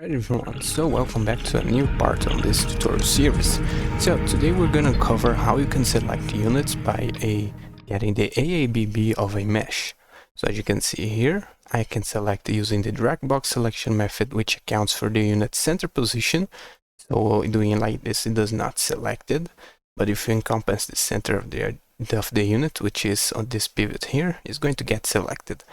Alright everyone, so welcome back to a new part on this tutorial series. So today we're gonna cover how you can select units by getting the AABB of a mesh. So as you can see here, I can select using the Dragbox selection method, which accounts for the unit center position. So doing it like this, it does not select it, but if you encompass the center of the unit, which is on this pivot here, is going to get selected.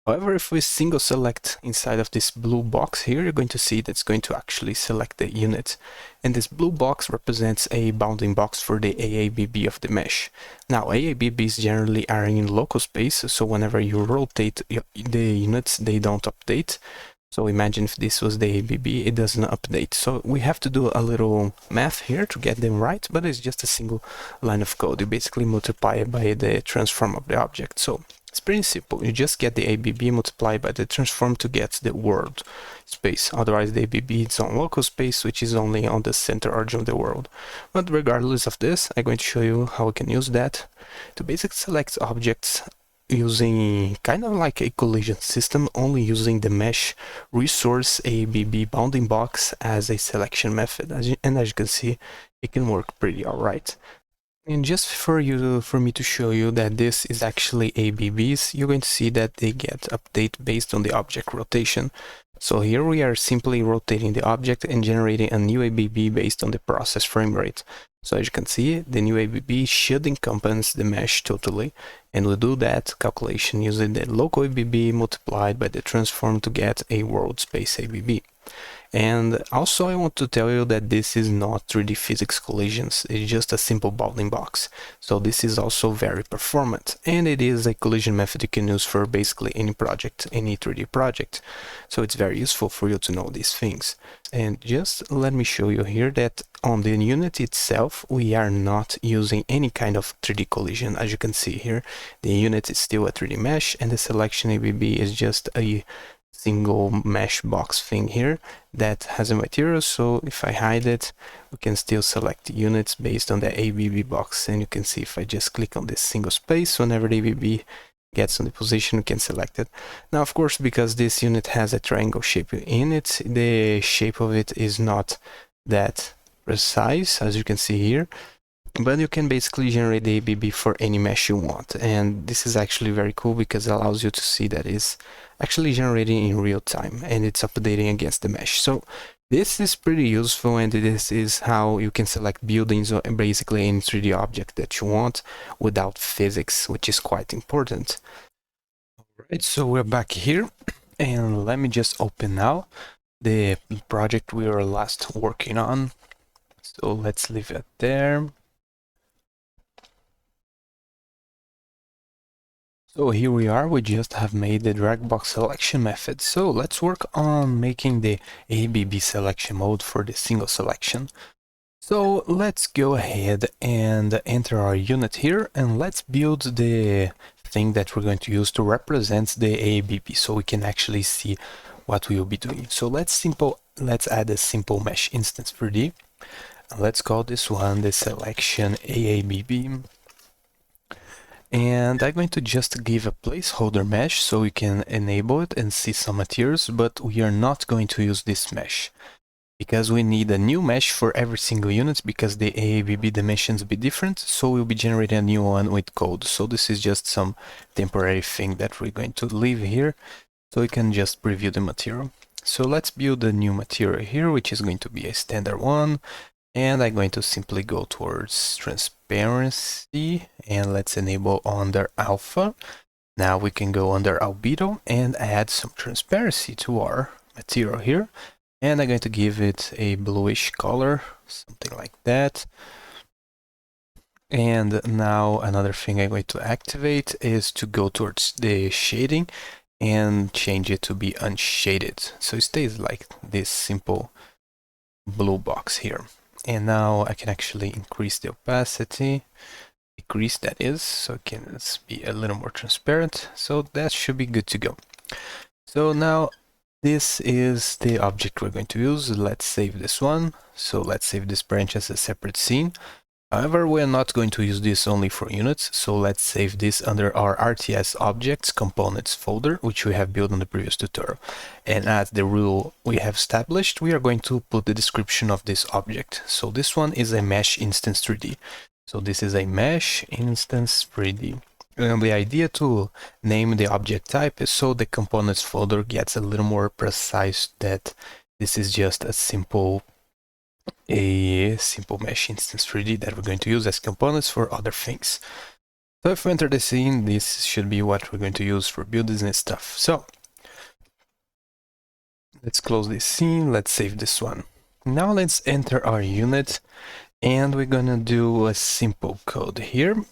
However, if we single select inside of this blue box here, you're going to see that's going to actually select the unit. And this blue box represents a bounding box for the AABB of the mesh. Now, AABBs generally are in local space, so whenever you rotate the units, they don't update. So imagine if this was the AABB, it doesn't update. So we have to do a little math here to get them right, but it's just a single line of code. You basically multiply it by the transform of the object. So it's pretty simple. You just get the ABB multiplied by the transform to get the world space. Otherwise, the ABB is on local space, which is only on the center origin of the world. But regardless of this, I'm going to show you how we can use that to basically select objects using kind of like a collision system, only using the mesh resource ABB bounding box as a selection method. As you can see, it can work pretty alright. And just for me to show you that this is actually ABBs, you're going to see that they get update based on the object rotation. So here we are simply rotating the object and generating a new ABB based on the process frame rate. So as you can see, the new ABB should encompass the mesh totally, and we'll do that calculation using the local ABB multiplied by the transform to get a world space ABB. And also I want to tell you that this is not 3D physics collisions, it's just a simple bounding box. So this is also very performant, and it is a collision method you can use for basically any project, any 3D project. So it's very useful for you to know these things. And just let me show you here that on the unit itself, we are not using any kind of 3D collision. As you can see here, the unit is still a 3D mesh, and the selection ABB is just a single mesh box thing here that has a material. So if I hide it, we can still select units based on the ABB box, and you can see if I just click on this single space, whenever the ABB gets on the position, we can select it. Now of course, because this unit has a triangle shape in it, the shape of it is not that precise, as you can see here, but you can basically generate the ABB for any mesh you want. And this is actually very cool because it allows you to see that it's actually generating in real time and it's updating against the mesh. So this is pretty useful, and this is how you can select buildings or basically any 3D object that you want without physics, which is quite important. Alright, so we're back here, and let me just open now the project we were last working on. So let's leave it there. So here we are, we just have made the Dragbox selection method. So let's work on making the ABB selection mode for the single selection. So let's go ahead and enter our unit here, and let's build the thing that we're going to use to represent the ABB so we can actually see what we will be doing. So let's add a simple mesh instance 3D. Let's call this one the selection AABB. And I'm going to just give a placeholder mesh so we can enable it and see some materials, but we are not going to use this mesh because we need a new mesh for every single unit because the AABB dimensions be different, so we'll be generating a new one with code. So this is just some temporary thing that we're going to leave here so we can just preview the material. So let's build a new material here, which is going to be a standard one. And I'm going to simply go towards transparency, and let's enable under alpha. Now we can go under albedo and add some transparency to our material here. And I'm going to give it a bluish color, something like that. And now another thing I'm going to activate is to go towards the shading and change it to be unshaded. So it stays like this simple blue box here. And now I can actually increase the opacity, decrease that is, so it can be a little more transparent. So that should be good to go. So now this is the object we're going to use. Let's save this one. So let's save this branch as a separate scene. However, we're not going to use this only for units, so let's save this under our RTS objects components folder, which we have built on the previous tutorial. And as the rule we have established, we are going to put the description of this object. So this one is a mesh instance 3D. So this is a mesh instance 3D. And the idea to name the object type is so the components folder gets a little more precise that this is just a simple mesh instance 3D that we're going to use as components for other things. So if we enter the scene, this should be what we're going to use for buildings and stuff. So let's close this scene, let's save this one. Now let's enter our unit and we're gonna do a simple code here.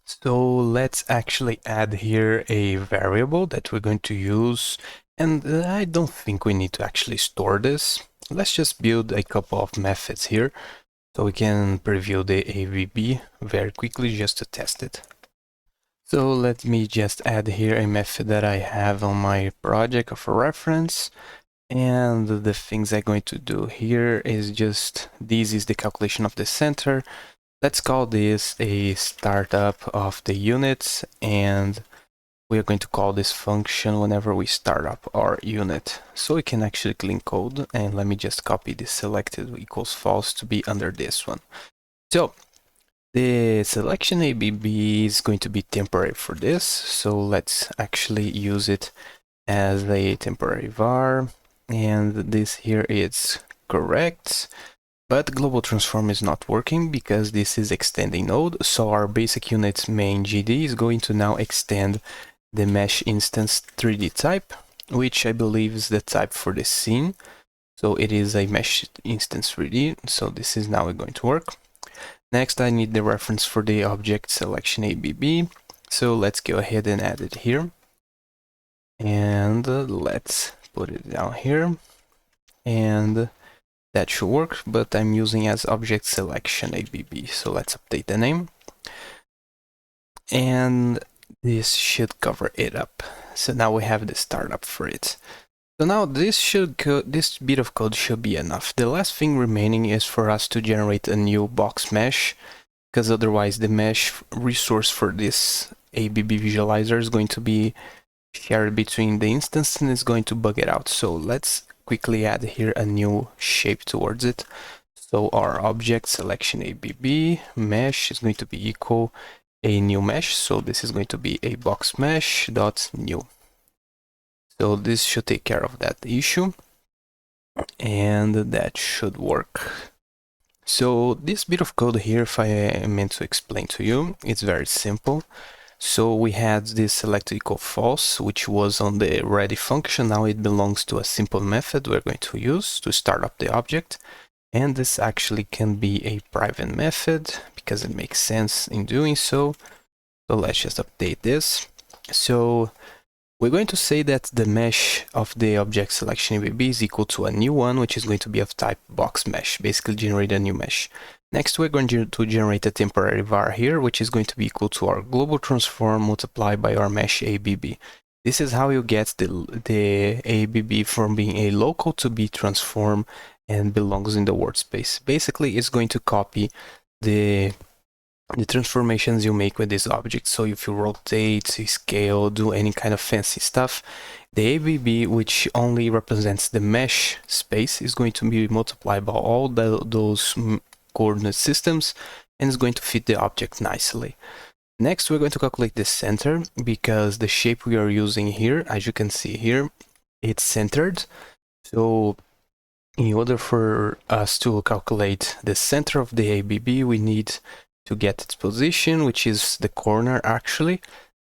So let's actually add here a variable that we're going to use, and I don't think we need to actually store this. Let's just build a couple of methods here so we can preview the AABB very quickly just to test it. So let me just add here a method that I have on my project of reference, and the things I'm going to do here is just, this is the calculation of the center. Let's call this a startup of the units, and we are going to call this function whenever we start up our unit. So we can actually clean code, and let me just copy this selected equals false to be under this one. So the selection ABB is going to be temporary for this, so let's actually use it as a temporary var, and this here is correct. But global transform is not working because this is extending node, so our basic unit main GD is going to now extend the mesh instance 3D type, which I believe is the type for this scene. So it is a mesh instance 3D, so this is now going to work. Next, I need the reference for the object selection ABB, so let's go ahead and add it here. And let's put it down here, and that should work, but I'm using as object selection ABB, so let's update the name. And this should cover it up. So now we have the startup for it. So now this bit of code should be enough. The last thing remaining is for us to generate a new BoxMesh, because otherwise the mesh resource for this ABB visualizer is going to be shared between the instance and it's going to bug it out. So let's quickly add here a new shape towards it. So our object selection ABB mesh is going to be equal a new mesh. So this is going to be a BoxMesh.new. So this should take care of that issue, and that should work. So this bit of code here, if I meant to explain to you, it's very simple. So we had this select equal false, which was on the ready function. Now it belongs to a simple method we're going to use to start up the object. And this actually can be a private method because it makes sense in doing so. So let's just update this. So we're going to say that the mesh of the object selection ABB is equal to a new one, which is going to be of type BoxMesh, basically generate a new mesh. Next, we're going to generate a temporary var here, which is going to be equal to our global transform multiplied by our mesh ABB. This is how you get the ABB from being a local to be transformed and belongs in the workspace. Basically, it's going to copy the transformations you make with this object. So if you rotate, scale, do any kind of fancy stuff, the ABB, which only represents the mesh space, is going to be multiplied by all those coordinate systems and is going to fit the object nicely. Next, we're going to calculate the center because the shape we are using here, as you can see here, it's centered. So in order for us to calculate the center of the ABB, we need to get its position, which is the corner actually.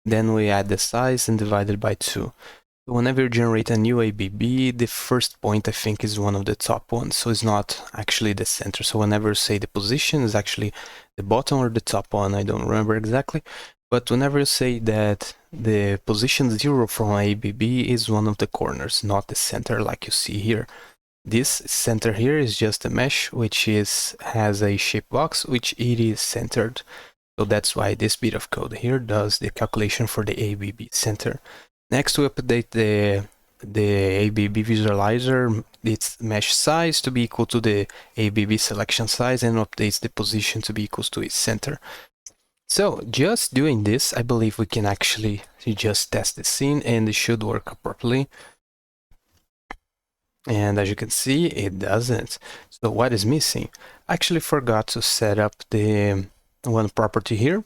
Then we add the size and divide it by 2. So whenever you generate a new ABB, the first point I think is one of the top ones, so it's not actually the center. So whenever you say the position is actually the bottom or the top one, I don't remember exactly. But whenever you say that the position 0 from ABB is one of the corners, not the center like you see here. This center here is just a mesh, which has a shape box, which it is centered. So that's why this bit of code here does the calculation for the ABB center. Next, we update the the ABB visualizer its mesh size to be equal to the ABB selection size and updates the position to be equal to its center. So just doing this, I believe we can actually just test the scene and it should work properly. And as you can see, it doesn't. So what is missing? I actually forgot to set up the one property here.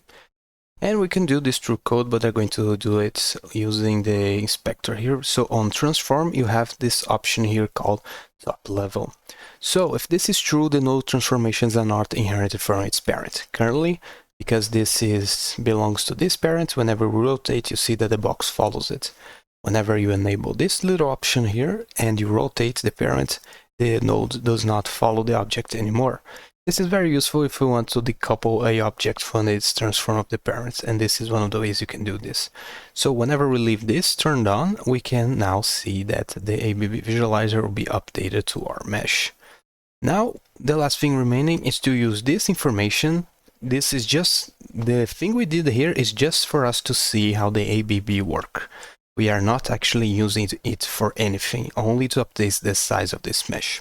And we can do this through code, but I'm going to do it using the inspector here. So on transform, you have this option here called top level. So if this is true, the node transformations are not inherited from its parent. Currently, because this belongs to this parent, whenever we rotate, you see that the box follows it. Whenever you enable this little option here and you rotate the parent, the node does not follow the object anymore. This is very useful if we want to decouple a object from its transform of the parent, and this is one of the ways you can do this. So whenever we leave this turned on, we can now see that the ABB visualizer will be updated to our mesh. Now, the last thing remaining is to use this information. This is just, the thing we did here is just for us to see how the ABB work. We are not actually using it for anything, only to update the size of this mesh.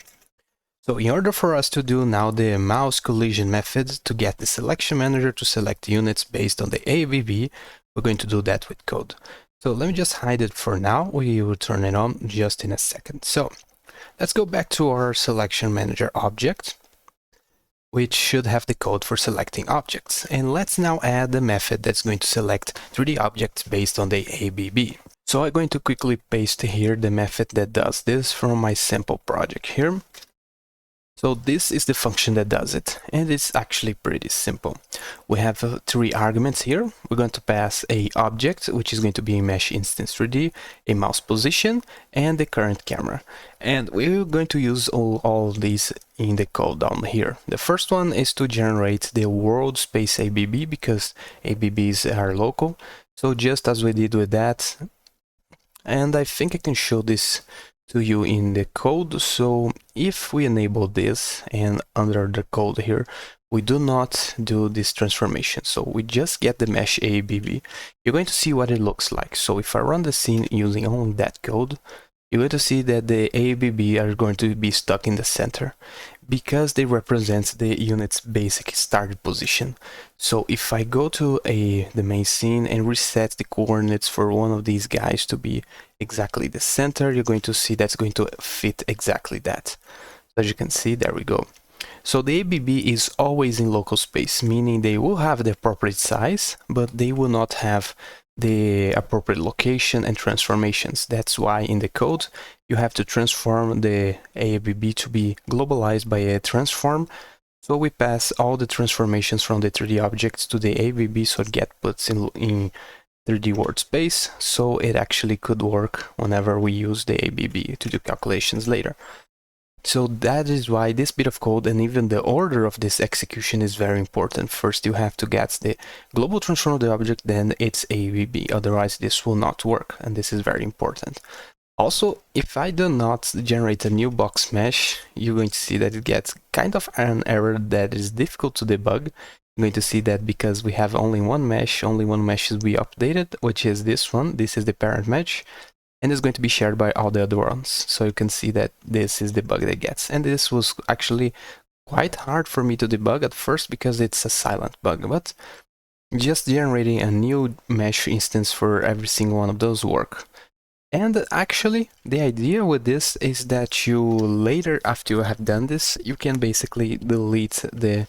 So in order for us to do now the mouse collision method to get the selection manager to select units based on the AABB, we're going to do that with code. So let me just hide it for now. We will turn it on just in a second. So let's go back to our selection manager object, which should have the code for selecting objects. And let's now add the method that's going to select 3D objects based on the AABB. So I'm going to quickly paste here the method that does this from my sample project here. So this is the function that does it, and it's actually pretty simple. We have 3 arguments here. We're going to pass a object, which is going to be a mesh instance 3D, a mouse position, and the current camera. And we're going to use all these in the code down here. The first one is to generate the world space ABB, because ABBs are local. So just as we did with that, and I think I can show this to you in the code. So if we enable this and under the code here, we do not do this transformation. So we just get the mesh AABB. You're going to see what it looks like. So if I run the scene using only that code, you're going to see that the AABB are going to be stuck in the center because they represent the unit's basic starting position. So if I go to the main scene and reset the coordinates for one of these guys to be exactly the center, you're going to see that's going to fit exactly that. So as you can see, there we go. So the ABB is always in local space, meaning they will have the appropriate size, but they will not have the appropriate location and transformations. That's why in the code you have to transform the AABB to be globalized by a transform. So we pass all the transformations from the 3D objects to the AABB, so it gets put in 3D world space, so it actually could work whenever we use the ABB to do calculations later. So that is why this bit of code and even the order of this execution is very important. First you have to get the global transform of the object, then its ABB, otherwise this will not work, and this is very important. Also, if I do not generate a new box mesh, you're going to see that it gets kind of an error that is difficult to debug. You're going to see that because we have only one mesh should be updated, which is this one. This is the parent mesh, and it's going to be shared by all the other ones. So you can see that this is the bug that it gets. And this was actually quite hard for me to debug at first because it's a silent bug, but just generating a new mesh instance for every single one of those work. And actually, the idea with this is that you later, after you have done this, you can basically delete the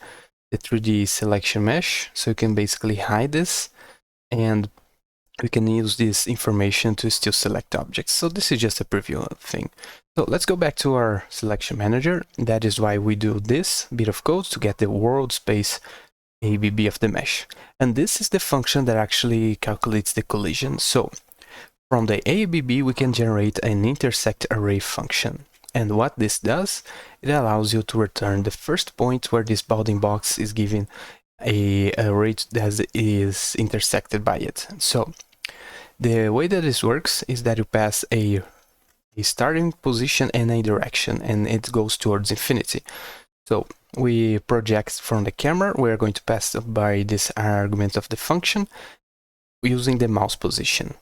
3D selection mesh. So you can basically hide this, and we can use this information to still select objects. So this is just a preview thing. So let's go back to our selection manager. That is why we do this bit of code to get the world space ABB of the mesh. And this is the function that actually calculates the collision. So from the AABB, we can generate an intersect array function. And what this does, it allows you to return the first point where this bounding box is given a array that is intersected by it. So the way that this works is that you pass a starting position and a direction, and it goes towards infinity. So we project from the camera, we're going to pass by this argument of the function using the mouse position.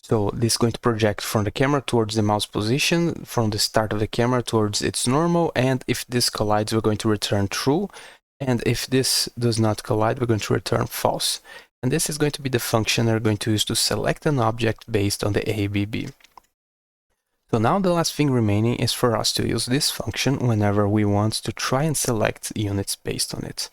So this is going to project from the camera towards the mouse position, from the start of the camera towards its normal, and if this collides, we're going to return true, and if this does not collide, we're going to return false. And this is going to be the function we're going to use to select an object based on the AABB. So now the last thing remaining is for us to use this function whenever we want to try and select units based on it.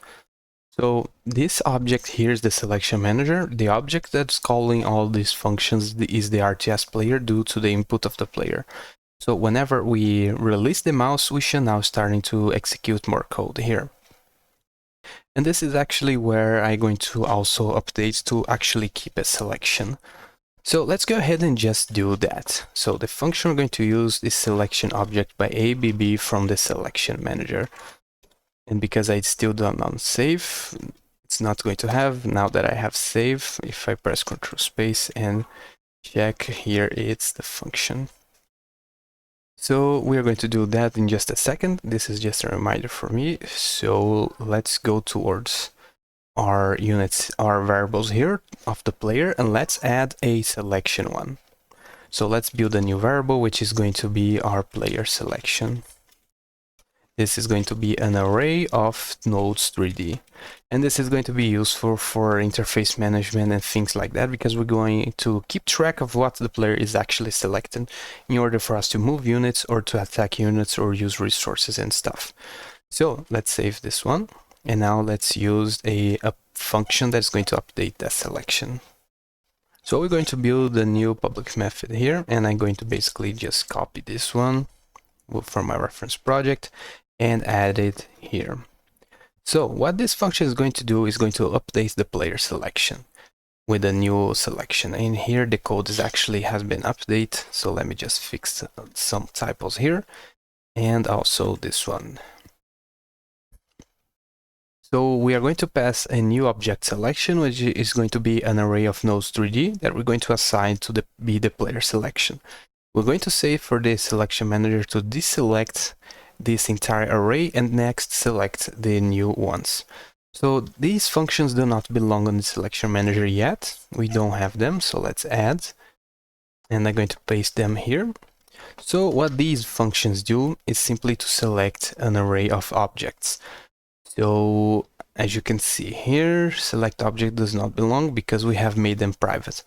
So this object here is the selection manager. The object that's calling all these functions is the RTS player due to the input of the player. So whenever we release the mouse, we should now starting to execute more code here. And this is actually where I'm going to also update to actually keep a selection. So let's go ahead and just do that. So the function we're going to use is selection object by AABB from the selection manager. And because I still don't on save, it's not going to have. Now that I have save, if I press Ctrl space and check, here it's the function. So we are going to do that in just a second. This is just a reminder for me. So let's go towards our units, our variables here of the player, and let's add a selection one. So let's build a new variable, which is going to be our player selection. This is going to be an array of nodes 3D. And this is going to be useful for interface management and things like that, because we're going to keep track of what the player is actually selecting in order for us to move units or to attack units or use resources and stuff. So let's save this one. And now let's use a function that's going to update that selection. So we're going to build a new public method here, and I'm going to basically just copy this one from my reference project and add it here. So what this function is going to do is going to update the player selection with a new selection. And here the code is actually has been updated. So let me just fix some typos here, and also this one. So we are going to pass a new object selection, which is going to be an array of nodes 3D that we're going to assign to be the player selection. We're going to say for the selection manager to deselect this entire array and next select the new ones. So these functions do not belong on the selection manager yet. We don't have them, so let's add. And I'm going to paste them here. So what these functions do is simply to select an array of objects. So as you can see here, select object does not belong because we have made them private.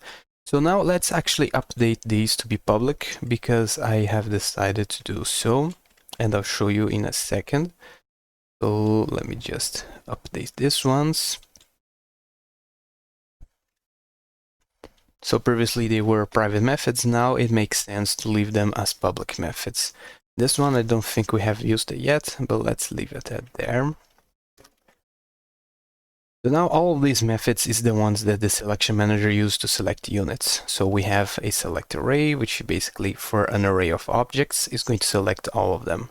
So now let's actually update these to be public because I have decided to do so, and I'll show you in a second. So let me just update these ones. So previously they were private methods, now it makes sense to leave them as public methods. This one I don't think we have used it yet, but let's leave it at there. So now all of these methods is the ones that the selection manager used to select units. So we have a select array, which basically for an array of objects is going to select all of them.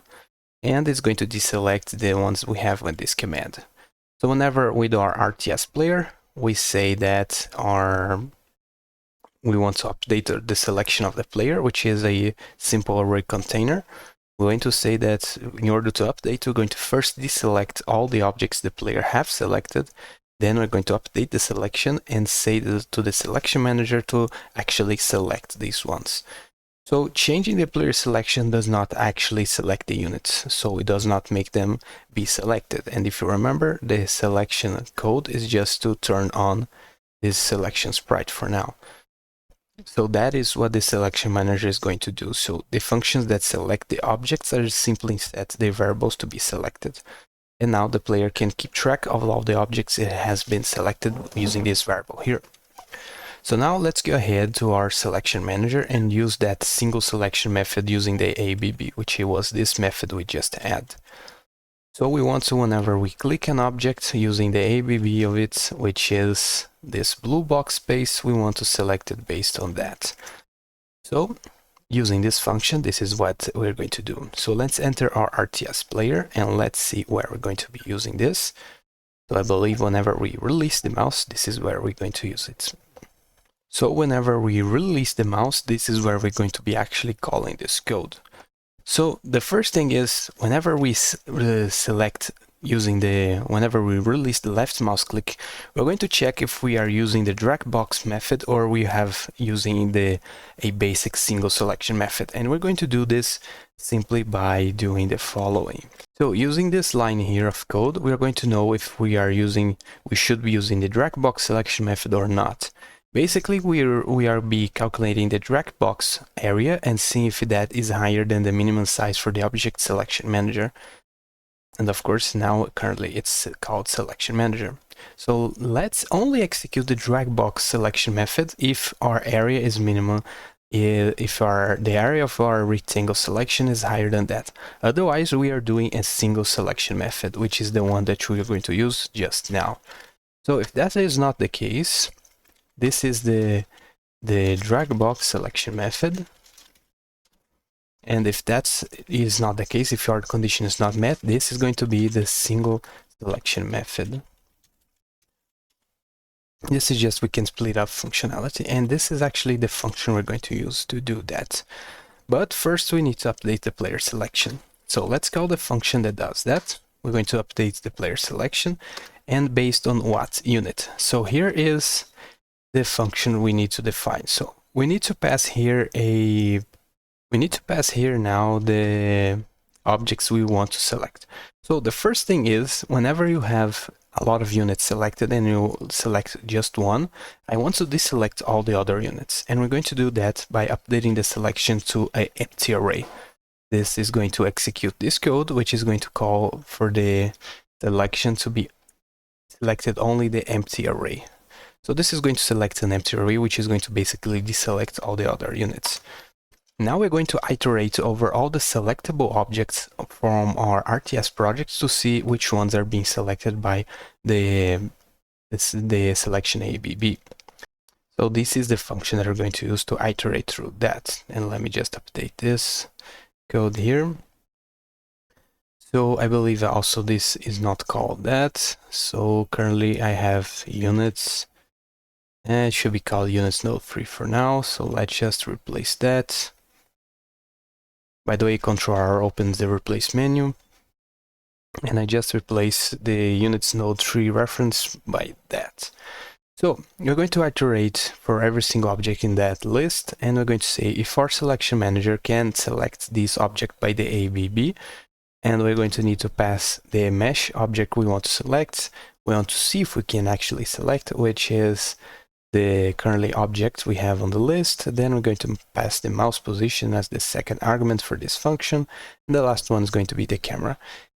And it's going to deselect the ones we have with this command. So whenever we do our RTS player, we say that we want to update the selection of the player, which is a simple array container. We're going to say that in order to update, we're going to first deselect all the objects the player have selected. Then we're going to update the selection and say to the selection manager to actually select these ones. So changing the player selection does not actually select the units, so it does not make them be selected. And if you remember, the selection code is just to turn on this selection sprite for now. So that is what the selection manager is going to do. So the functions that select the objects are simply set the variables to be selected. And now the player can keep track of all the objects it has been selected using this variable here. So now let's go ahead to our selection manager and use that single selection method using the AABB, which was this method we just had. So we want to, whenever we click an object using the AABB of it, which is this blue box space, we want to select it based on that. So using this function, this is what we're going to do. So let's enter our RTS player and let's see where we're going to be using this. So I believe whenever we release the mouse, this is where we're going to use it. So whenever we release the mouse, this is where we're going to be actually calling this code. So the first thing is, whenever we select whenever we release the left mouse click, we're going to check if we are using the Dragbox method or we have using a basic single selection method. And we're going to do this simply by doing the following. So using this line here of code, we are going to know if we should be using the Dragbox selection method or not. Basically, we are calculating the Dragbox area and seeing if that is higher than the minimum size for the object selection manager. And of course, now currently it's called selection manager. So let's only execute the Dragbox selection method if our area is minimum, if the area of our rectangle selection is higher than that. Otherwise, we are doing a single selection method, which is the one that we are going to use just now. So if that is not the case, this is the Dragbox selection method. And if that is not the case, if your condition is not met, this is going to be the single selection method. This is just, we can split up functionality, and this is actually the function we're going to use to do that. But first we need to update the player selection. So let's call the function that does that. We're going to update the player selection, and based on what unit. So here is the function we need to define. So we need to pass here now the objects we want to select. So the first thing is, whenever you have a lot of units selected and you select just one, I want to deselect all the other units. And we're going to do that by updating the selection to an empty array. This is going to execute this code, which is going to call for the selection to be selected only the empty array. So this is going to select an empty array, which is going to basically deselect all the other units. Now we're going to iterate over all the selectable objects from our RTS projects to see which ones are being selected by the selection AABB. So this is the function that we're going to use to iterate through that. And let me just update this code here. So I believe also this is not called that. So currently I have units, and it should be called units node 3 for now. So let's just replace that. By the way, Ctrl-R opens the replace menu, and I just replace the units node 3 reference by that. So we're going to iterate for every single object in that list, and we're going to say if our selection manager can select this object by the AABB, and we're going to need to pass the mesh object we want to select. We want to see if we can actually select, which is the currently object we have on the list. Then we're going to pass the mouse position as the second argument for this function, and the last one is going to be the camera.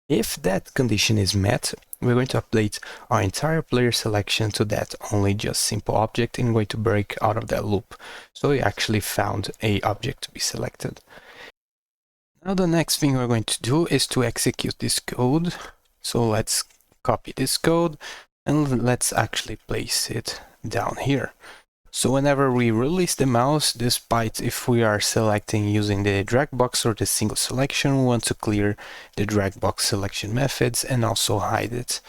If that condition is met, we're going to update our entire player selection to that only just simple object, and we're going to break out of that loop. So we actually found a object to be selected. Now the next thing we're going to do is to execute this code. So let's copy this code and let's actually place it down here. So whenever we release the mouse, despite if we are selecting using the Dragbox or the single selection, we want to clear the Dragbox selection methods and also hide it.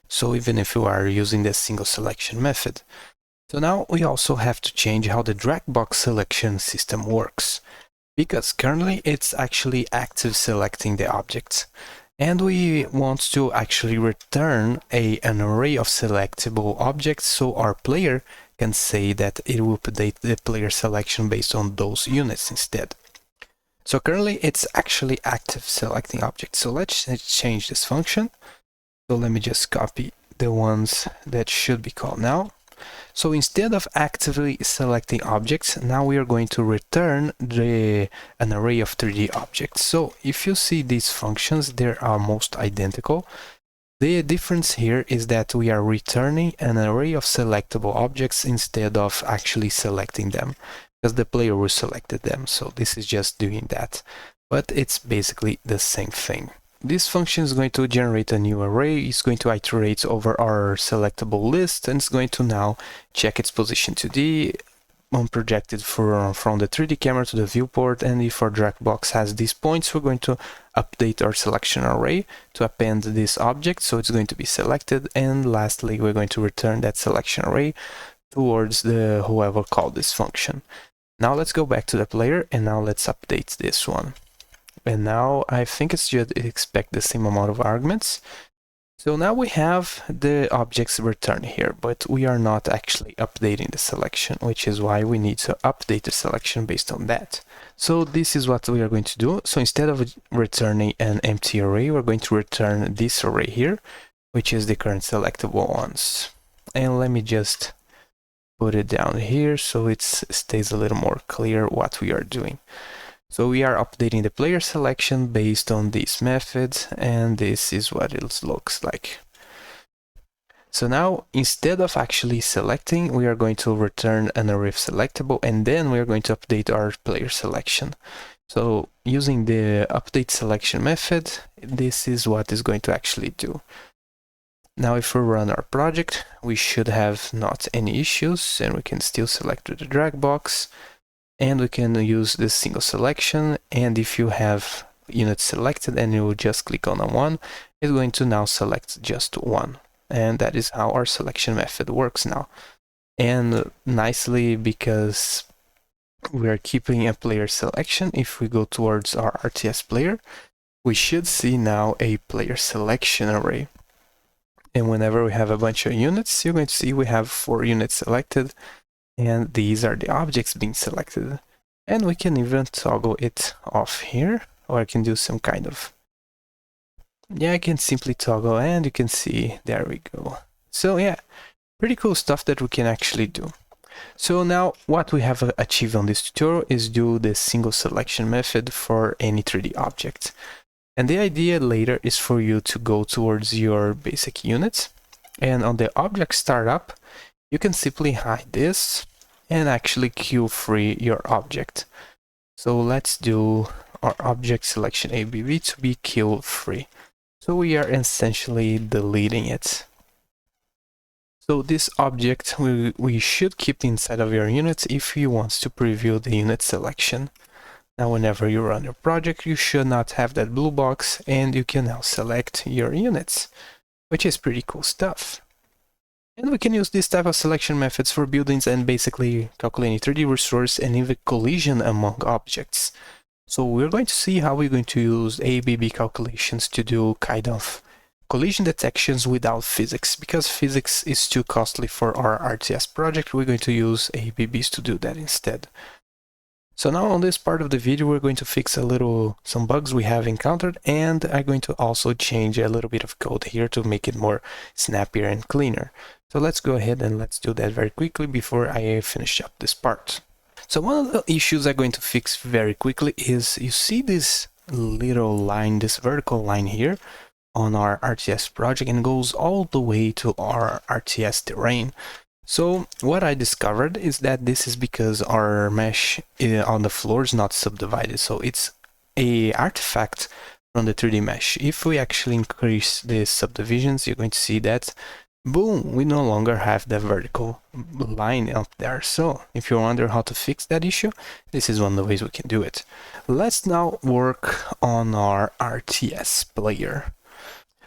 So even if you are using the single selection method. So now we also have to change how the Dragbox selection system works, because currently it's actually active selecting the objects. And we want to actually return an array of selectable objects, so our player can say that it will update the player selection based on those units instead. So currently it's actually active selecting objects. So let's change this function. So let me just copy the ones that should be called now. So instead of actively selecting objects, now we are going to return an array of 3D objects. So if you see these functions, they are almost identical. The difference here is that we are returning an array of selectable objects instead of actually selecting them, because the player will selected them. So this is just doing that, but it's basically the same thing. This function is going to generate a new array. It's going to iterate over our selectable list, and it's going to now check its position 2D, projected from the 3D camera to the viewport, and if our Dragbox has these points, we're going to update our selection array to append this object, so it's going to be selected, and lastly we're going to return that selection array towards the whoever called this function. Now let's go back to the player, and now let's update this one. And now I think it's just expect the same amount of arguments. So now we have the objects returned here, but we are not actually updating the selection, which is why we need to update the selection based on that. So this is what we are going to do. So instead of returning an empty array, we're going to return this array here, which is the current selectable ones. And let me just put it down here so it stays a little more clear what we are doing. So we are updating the player selection based on this method, and this is what it looks like. So now, instead of actually selecting, we are going to return an array of selectable, and then we are going to update our player selection. So using the update selection method, this is what is going to actually do. Now if we run our project, we should have not any issues, and we can still select the Dragbox. And we can use this single selection, and if you have units selected and you just click on one, it's going to now select just one. And that is how our selection method works now. And nicely, because we are keeping a player selection, if we go towards our RTS player, we should see now a player selection array. And whenever we have a bunch of units, you're going to see we have 4 units selected. And these are the objects being selected. And we can even toggle it off here, or I can do some kind of... Yeah, I can simply toggle, and you can see, there we go. So yeah, pretty cool stuff that we can actually do. So now what we have achieved on this tutorial is do the single selection method for any 3D object. And the idea later is for you to go towards your basic units, and on the object startup, you can simply hide this and actually queue free your object. So let's do our object selection AABB to be queue free. So we are essentially deleting it. So this object we should keep inside of your units if you want to preview the unit selection. Now whenever you run your project, you should not have that blue box, and you can now select your units, which is pretty cool stuff. And we can use this type of selection methods for buildings and basically calculating 3D resource and even collision among objects. So we're going to see how we're going to use AABB calculations to do kind of collision detections without physics. Because physics is too costly for our RTS project, we're going to use AABBs to do that instead. So now on this part of the video, we're going to fix some bugs we have encountered, and I'm going to also change a little bit of code here to make it more snappier and cleaner. So let's go ahead and let's do that very quickly before I finish up this part. So one of the issues I'm going to fix very quickly is, you see this little line, this vertical line here on our RTS project, and goes all the way to our RTS terrain. So what I discovered is that this is because our mesh on the floor is not subdivided. So it's an artifact from the 3D mesh. If we actually increase the subdivisions, you're going to see that, boom, we no longer have the vertical line up there. So if you wonder how to fix that issue, this is one of the ways we can do it. Let's now work on our RTS player.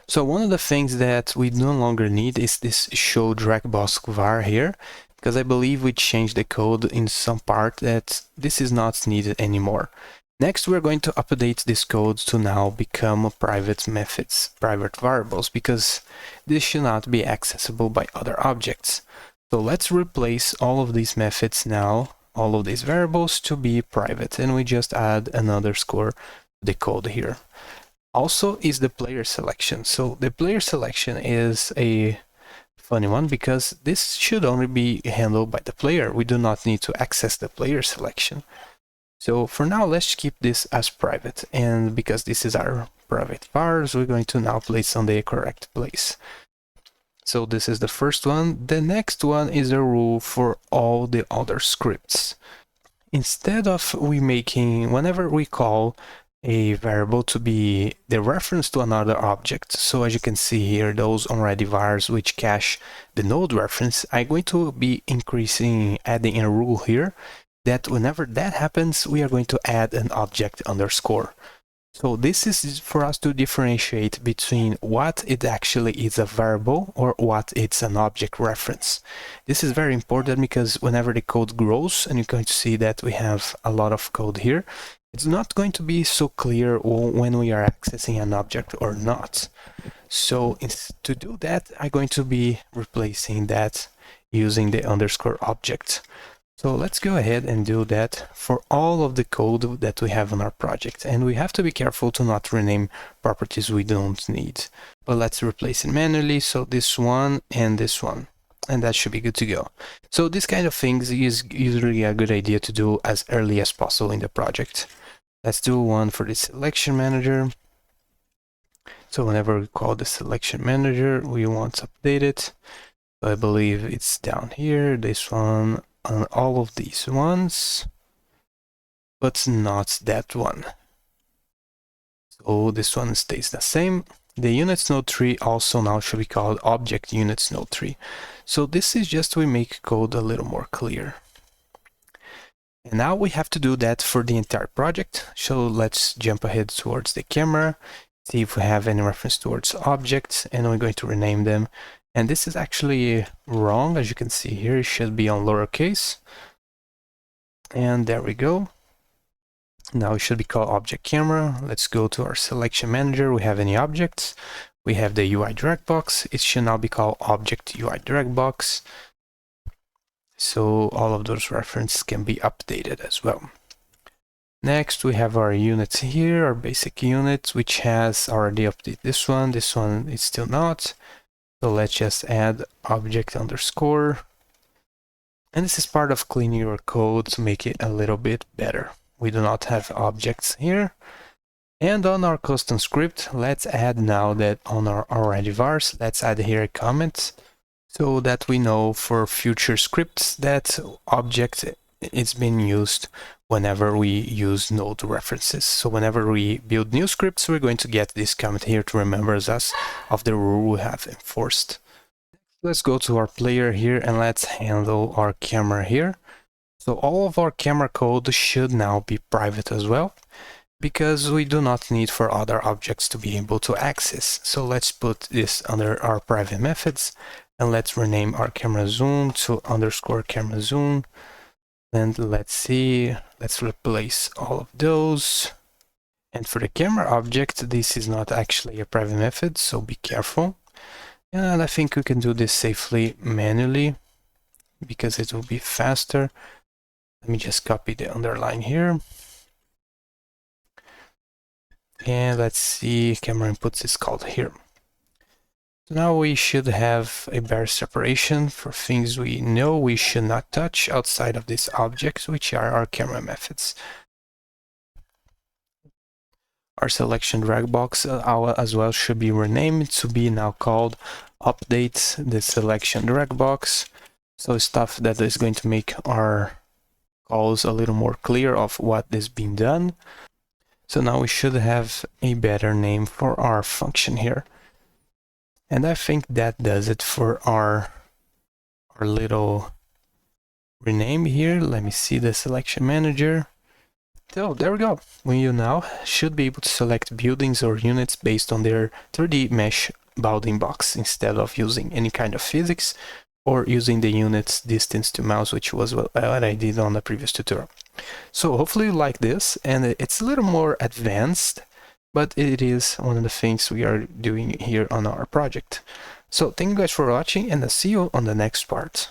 So one of the things that we no longer need is this show Dragbox var here, because I believe we changed the code in some part that this is not needed anymore. Next, we're going to update this code to now become private methods, private variables, because this should not be accessible by other objects. So let's replace all of these methods now, all of these variables, to be private, and we just add an underscore to the code here. Also is the player selection. So the player selection is a funny one because this should only be handled by the player. We do not need to access the player selection. So for now, let's keep this as private. And because this is our private vars, we're going to now place on the correct place. So this is the first one. The next one is a rule for all the other scripts. Instead of whenever we call a variable to be the reference to another object. So as you can see here, those already vars which cache the node reference, I'm going to be adding a rule here that whenever that happens, we are going to add an object underscore. So this is for us to differentiate between what it actually is a variable or what it's an object reference. This is very important because whenever the code grows, and you're going to see that we have a lot of code here, it's not going to be so clear when we are accessing an object or not. So to do that, I'm going to be replacing that using the underscore object. So let's go ahead and do that for all of the code that we have on our project. And we have to be careful to not rename properties we don't need. But let's replace it manually. So this one and this one. And that should be good to go. So this kind of things is usually a good idea to do as early as possible in the project. Let's do one for the selection manager. So whenever we call the selection manager, we want to update it. So I believe it's down here, this one, on all of these ones, but not that one. So this one stays the same. The units node tree also now should be called object units node tree. So this is just to make code a little more clear. And now we have to do that for the entire project. So let's jump ahead towards the camera, see if we have any reference towards objects, and we're going to rename them. And this is actually wrong, as you can see here, it should be on lowercase. And there we go. Now it should be called object camera. Let's go to our selection manager. We have any objects. We have the UI Dragbox. It should now be called object UI Dragbox. So all of those references can be updated as well. Next, we have our units here, our basic units, which has already updated this one. This one is still not. So let's just add object underscore. And this is part of cleaning your code to make it a little bit better. We do not have objects here. And on our custom script, let's add now that on our already vars, let's add here a comment so that we know for future scripts that object is being used whenever we use node references. So whenever we build new scripts, we're going to get this comment here to remember us of the rule we have enforced. Let's go to our player here and let's handle our camera here. So all of our camera code should now be private as well, because we do not need for other objects to be able to access. So let's put this under our private methods and let's rename our camera zoom to underscore camera zoom. And let's see, let's replace all of those. And for the camera object, this is not actually a private method, so be careful. And I think we can do this safely manually because it will be faster. Let me just copy the underline here. And let's see, camera inputs is called here. So now we should have a bare separation for things we know we should not touch outside of these objects, which are our camera methods. Our selection Dragbox as well should be renamed to be now called update the selection Dragbox. So stuff that is going to make our calls a little more clear of what is being done. So now we should have a better name for our function here. And I think that does it for our little rename here. Let me see the selection manager. So there we go. You now should be able to select buildings or units based on their 3D mesh bounding box instead of using any kind of physics or using the units distance to mouse, which was what I did on the previous tutorial. So hopefully you like this, and it's a little more advanced, but it is one of the things we are doing here on our project. So thank you guys for watching, and I'll see you on the next part.